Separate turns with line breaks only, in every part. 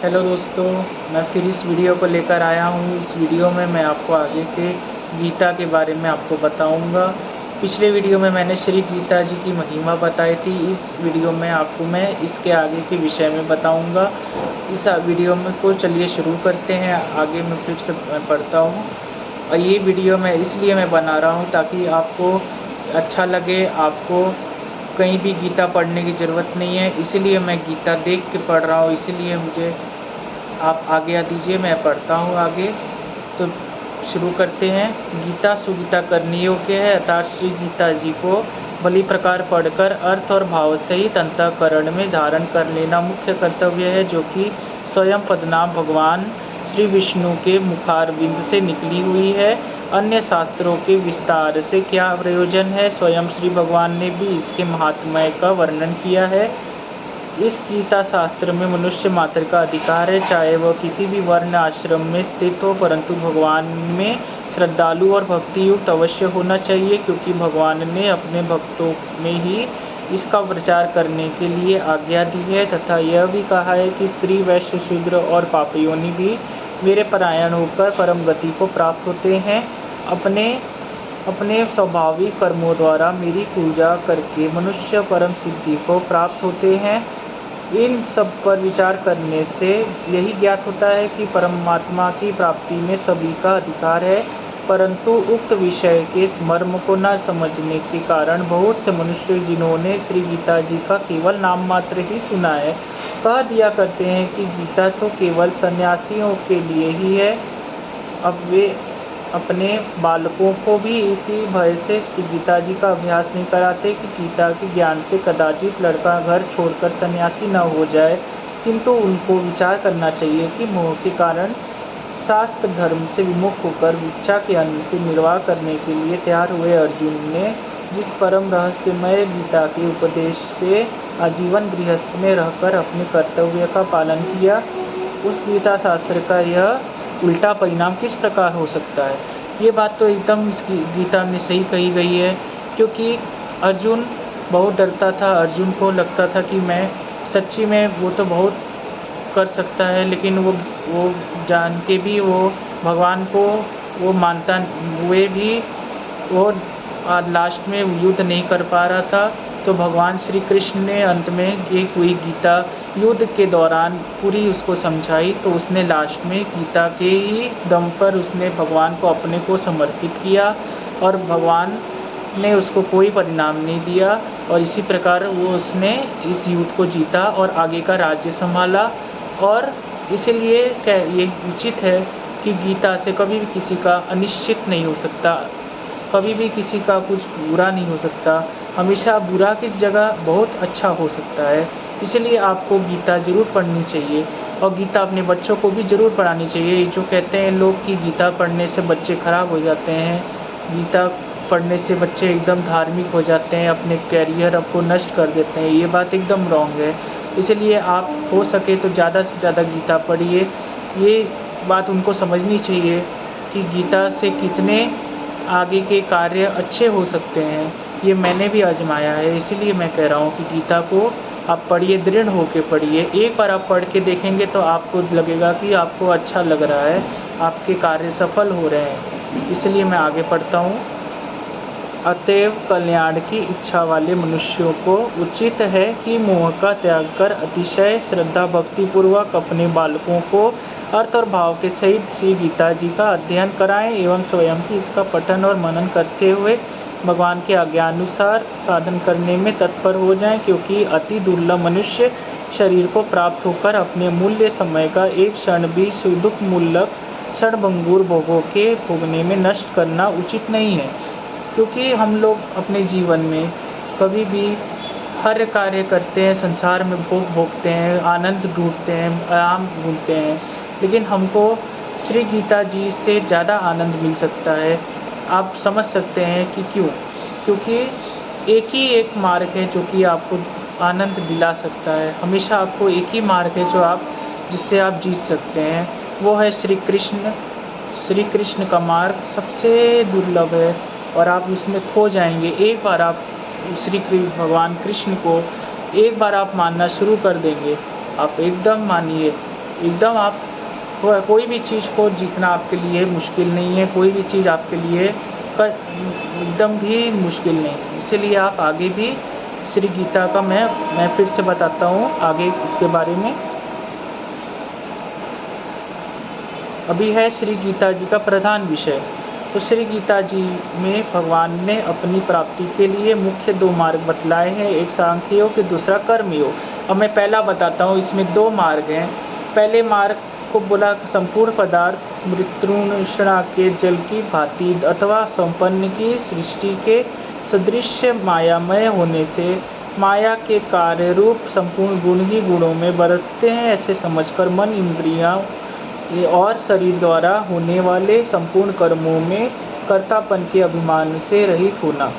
Hello दोस्तों, मैं फिर इस वीडियो को लेकर आया हूँ। इस वीडियो में मैं आपको आगे के गीता के बारे में आपको बताऊँगा। पिछले वीडियो में मैंने श्री गीता जी की महिमा बताई थी। इस वीडियो में आपको मैं इसके आगे के विषय में बताऊँगा। इस वीडियो में को चलिए शुरू करते हैं। आगे मैं फिर से पढ़ता हूँ और ये वीडियो मैं इसलिए मैं बना रहा हूँ ताकि आपको अच्छा लगे। आपको कहीं भी गीता पढ़ने की ज़रूरत नहीं है, इसीलिए मैं गीता देख के पढ़ रहा हूँ। इसीलिए मुझे आप आज्ञा दीजिए, मैं पढ़ता हूँ आगे। तो शुरू करते हैं। गीता सुगीता करने योग्य है, अर्थात श्री गीता जी को भली प्रकार पढ़कर अर्थ और भाव सहित अंतःकरण में धारण कर लेना मुख्य कर्तव्य है, जो कि स्वयं पद्मनाभ भगवान श्री विष्णु के मुखारविंद से निकली हुई है। अन्य शास्त्रों के विस्तार से क्या प्रयोजन है। स्वयं श्री भगवान ने भी इसके महात्म्य का वर्णन किया है। इस गीता शास्त्र में मनुष्य मात्र का अधिकार है, चाहे वह किसी भी वर्ण आश्रम में स्थित हो, परंतु भगवान में श्रद्धालु और भक्ति युक्त अवश्य होना चाहिए, क्योंकि भगवान ने अपने भक्तों में ही इसका प्रचार करने के लिए आज्ञा दी है, तथा यह भी कहा है कि स्त्री, वैश्य, शूद्र और पापयोनि भी मेरे परायण होकर परम गति को प्राप्त होते हैं। अपने स्वाभाविक कर्मों द्वारा मेरी पूजा करके मनुष्य परम सिद्धि को प्राप्त होते हैं। इन सब पर विचार करने से यही ज्ञात होता है कि परमात्मा की प्राप्ति में सभी का अधिकार है, परंतु उक्त विषय के मर्म को न समझने के कारण बहुत से मनुष्य, जिन्होंने श्री गीता जी का केवल नाम मात्र ही सुना है, कह दिया करते हैं कि गीता तो केवल सन्यासियों के लिए ही है। अब वे अपने बालकों को भी इसी भय से श्री गीता जी का अभ्यास नहीं कराते कि गीता के ज्ञान से कदाचित लड़का घर छोड़कर सन्यासी न हो जाए, किंतु उनको विचार करना चाहिए कि मोह के कारण शास्त्र धर्म से विमुख होकर भिक्षा के अन्न से निर्वाह करने के लिए तैयार हुए अर्जुन ने जिस परम रहस्यमय गीता के उपदेश से आजीवन गृहस्थ में रहकर अपने कर्तव्य का पालन किया, उस गीता शास्त्र का यह उल्टा परिणाम किस प्रकार हो सकता है। ये बात तो एकदम इस गीता में सही कही गई है, क्योंकि अर्जुन बहुत डरता था। अर्जुन को लगता था कि मैं सच्ची में वो तो बहुत कर सकता है, लेकिन वो जान के भी वो भगवान को वो मानता हुए भी वो लास्ट में युद्ध नहीं कर पा रहा था। तो भगवान श्री कृष्ण ने अंत में ये हुई गीता युद्ध के दौरान पूरी उसको समझाई, तो उसने लास्ट में गीता के ही दम पर उसने भगवान को अपने को समर्पित किया और भगवान ने उसको कोई परिणाम नहीं दिया, और इसी प्रकार उसने इस युद्ध को जीता और आगे का राज्य संभाला। और इसलिए ये उचित है कि गीता से कभी भी किसी का अनिश्चित नहीं हो सकता, कभी भी किसी का कुछ बुरा नहीं हो सकता। हमेशा बुरा की जगह बहुत अच्छा हो सकता है। इसलिए आपको गीता ज़रूर पढ़नी चाहिए और गीता अपने बच्चों को भी ज़रूर पढ़ानी चाहिए। जो कहते हैं लोग कि गीता पढ़ने से बच्चे खराब हो जाते हैं, गीता पढ़ने से बच्चे एकदम धार्मिक हो जाते हैं, अपने कैरियर को नष्ट कर देते हैं, ये बात एकदम रॉन्ग है। इसलिए आप हो सके तो ज़्यादा से ज़्यादा गीता पढ़िए। ये बात उनको समझनी चाहिए कि गीता से कितने आगे के कार्य अच्छे हो सकते हैं। ये मैंने भी आजमाया है, इसीलिए मैं कह रहा हूँ कि गीता को आप पढ़िए, दृढ़ होकर पढ़िए। एक बार आप पढ़ के देखेंगे तो आपको लगेगा कि आपको अच्छा लग रहा है, आपके कार्य सफल हो रहे हैं। इसलिए मैं आगे पढ़ता हूँ। अतएव कल्याण की इच्छा वाले मनुष्यों को उचित है कि मोह का त्याग कर अतिशय श्रद्धा भक्ति पूर्वक अपने बालकों को अर्थ और भाव के सहित श्री गीता जी का अध्ययन कराएं एवं स्वयं भी इसका पठन और मनन करते हुए भगवान के आज्ञानुसार साधन करने में तत्पर हो जाएं, क्योंकि अति दुर्लभ मनुष्य शरीर को प्राप्त होकर अपने मूल्य समय का एक क्षण भी सुदुख मूलक क्षणभंगुर भोगों के भोगने में नष्ट करना उचित नहीं है। क्योंकि हम लोग अपने जीवन में कभी भी हर कार्य करते हैं, संसार में भोग भोगते हैं, आनंद ढूंढते हैं, आराम ढूंढते हैं, लेकिन हमको श्री गीता जी से ज़्यादा आनंद मिल सकता है। आप समझ सकते हैं कि क्यों? क्योंकि एक ही एक मार्ग है जो कि आपको आनंद दिला सकता है। हमेशा आपको एक ही मार्ग है जो जिससे आप जीत सकते हैं, वो है श्री कृष्ण। श्री कृष्ण का मार्ग सबसे दुर्लभ है और आप उसमें खो जाएंगे। एक बार आप भगवान कृष्ण को एक बार आप मानना शुरू कर देंगे, आप एकदम मानिए, एकदम आप कोई भी चीज़ को जीतना आपके लिए मुश्किल नहीं है, कोई भी चीज़ आपके लिए एकदम भी मुश्किल नहीं है। इसीलिए आप आगे भी श्री गीता का मैं फिर से बताता हूँ आगे इसके बारे में। अभी है श्री गीता जी का प्रधान विषय। तो श्री गीता जी में भगवान ने अपनी प्राप्ति के लिए मुख्य 2 मार्ग बतलाए हैं, एक सांख्य योग, दूसरा कर्म योग। अब मैं पहला बताता हूँ, इसमें 2 मार्ग हैं। पहले मार्ग को बोला संपूर्ण पदार्थ मृत्युष्णा के जल की भांति अथवा संपन्न की सृष्टि के सदृश मायामय होने से माया के कार्य रूप संपूर्ण गुण ही गुणों में बरतते हैं, ऐसे समझकर मन, इंद्रियां और शरीर द्वारा होने वाले संपूर्ण कर्मों में कर्तापन के अभिमान से रहित होना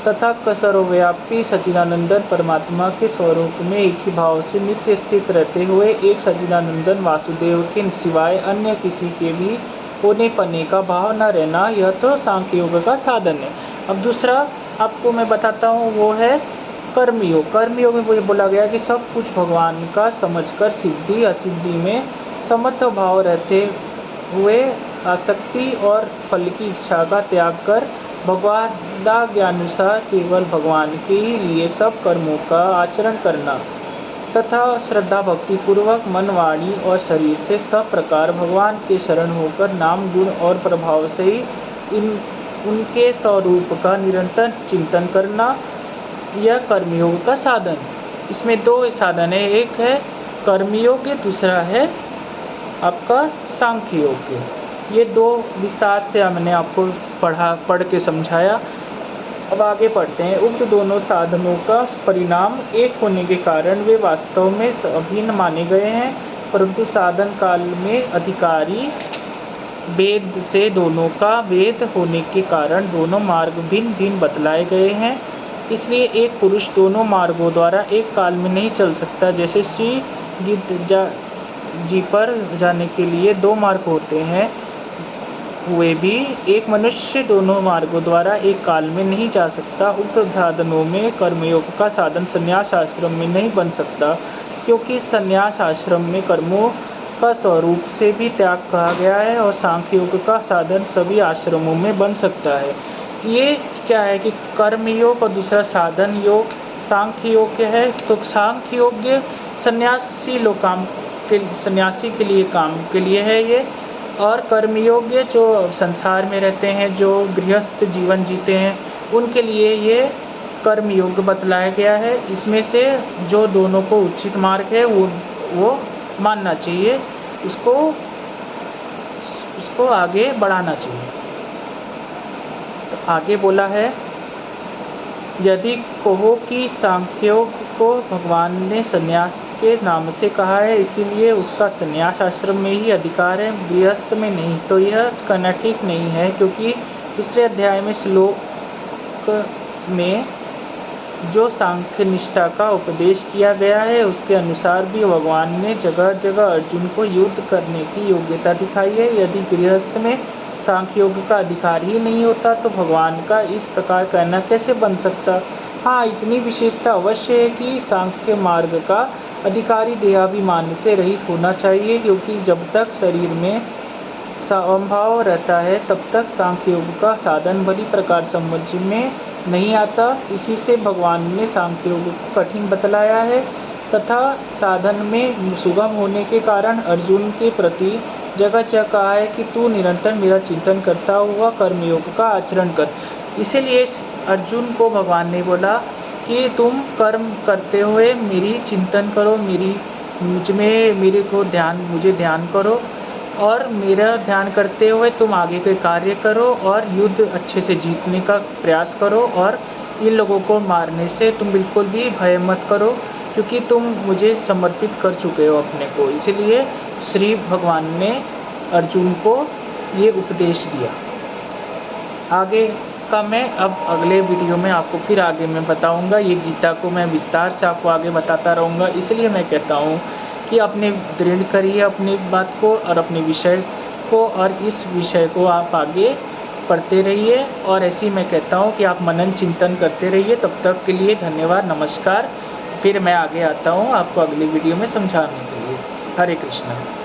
तथा सर्वव्यापी सच्चिदानंदन परमात्मा के स्वरूप में एक ही भाव से नित्य स्थित रहते हुए एक सच्चिदानंदन वासुदेव के सिवाय अन्य किसी के भी होने पने का भाव न रहना, यह तो सांख्य योग का साधन है। अब दूसरा आपको मैं बताता हूँ, वो है कर्मयोग। कर्मयोग में मुझे बोला गया कि सब कुछ भगवान का समझकर सिद्धि असिद्धि में समत्व भाव रहते हुए आसक्ति और फल की इच्छा का त्याग कर भगवदाज्ञानुसार केवल भगवान के ही लिए सब कर्मों का आचरण करना तथा श्रद्धा भक्ति पूर्वक मन, वाणी और शरीर से सब प्रकार भगवान के शरण होकर नाम, गुण और प्रभाव से ही उनके स्वरूप का निरंतर चिंतन करना, यह कर्मयोग का साधन। इसमें 2 साधन है, एक है कर्मयोग, दूसरा है आपका सांख्य योग। ये 2 विस्तार से हमने आपको पढ़ के समझाया। अब आगे पढ़ते हैं। उक्त दोनों साधनों का परिणाम एक होने के कारण वे वास्तव में अभिन्न माने गए हैं, परंतु साधन काल में अधिकारी वेद से दोनों का वेद होने के कारण दोनों मार्ग भिन्न भिन्न बतलाए गए हैं। इसलिए एक पुरुष दोनों मार्गों द्वारा एक काल में नहीं चल सकता। जैसे श्री गीता जी पर जाने के लिए 2 मार्ग होते हैं, वे भी एक मनुष्य दोनों मार्गों द्वारा एक काल में नहीं जा सकता। उक्त साधनों में कर्मयोग का साधन संन्यास आश्रम में नहीं बन सकता, क्योंकि संन्यास आश्रम में कर्मों का स्वरूप से भी त्याग कहा गया है और सांख्य योग का साधन सभी आश्रमों में बन सकता है। ये क्या है कि कर्मयोग और दूसरा साधन योग सांख्य योग है। तो सांख्य योग सन्यासी लोग सन्यासी के लिए काम के लिए है ये, और कर्मयोग्य जो संसार में रहते हैं, जो गृहस्थ जीवन जीते हैं, उनके लिए ये कर्मयोग बतलाया गया है। इसमें से जो दोनों को उचित मार्ग है वो मानना चाहिए, उसको आगे बढ़ाना चाहिए। तो आगे बोला है, यदि कहो कि सांख्योग को भगवान ने संन्यास के नाम से कहा है, इसीलिए उसका संन्यास आश्रम में ही अधिकार है, गृहस्थ में नहीं, तो यह कहना ठीक नहीं है, क्योंकि पिछले अध्याय में श्लोक में जो सांख्य निष्ठा का उपदेश किया गया है उसके अनुसार भी भगवान ने जगह जगह अर्जुन को युद्ध करने की योग्यता दिखाई है। यदि गृहस्थ में सांख्य योग का अधिकार ही नहीं होता तो भगवान का इस प्रकार कहना कैसे बन सकता। हाँ, इतनी विशेषता अवश्य है कि सांख्य मार्ग का अधिकारी देहाभिमान से रहित होना चाहिए, क्योंकि जब तक शरीर में समभाव रहता है तब तक सांख्य योग का साधन भली प्रकार समझ में नहीं आता। इसी से भगवान ने सांख्य योग को कठिन बतलाया है तथा साधन में सुगम होने के कारण अर्जुन के प्रति जगह जगह कहा है कि तू निरंतर मेरा चिंतन करता हुआ कर्मयोग का आचरण कर। इसीलिए अर्जुन को भगवान ने बोला कि तुम कर्म करते हुए मेरी चिंतन करो, मुझे ध्यान करो, और मेरा ध्यान करते हुए तुम आगे के कार्य करो और युद्ध अच्छे से जीतने का प्रयास करो, और इन लोगों को मारने से तुम बिल्कुल भी भय मत करो, क्योंकि तुम मुझे समर्पित कर चुके हो अपने को। इसीलिए श्री भगवान ने अर्जुन को ये उपदेश दिया। आगे का मैं अब अगले वीडियो में आपको फिर आगे मैं बताऊंगा। ये गीता को मैं विस्तार से आपको आगे बताता रहूँगा। इसलिए मैं कहता हूँ कि अपने दृढ़ करिए अपनी बात को और अपने विषय को, और इस विषय को आप आगे पढ़ते रहिए। और ऐसे ही मैं कहता हूँ कि आप मनन चिंतन करते रहिए। तब तक के लिए धन्यवाद, नमस्कार। फिर मैं आगे आता हूँ आपको अगली वीडियो में समझाने के लिए। हरे कृष्णा।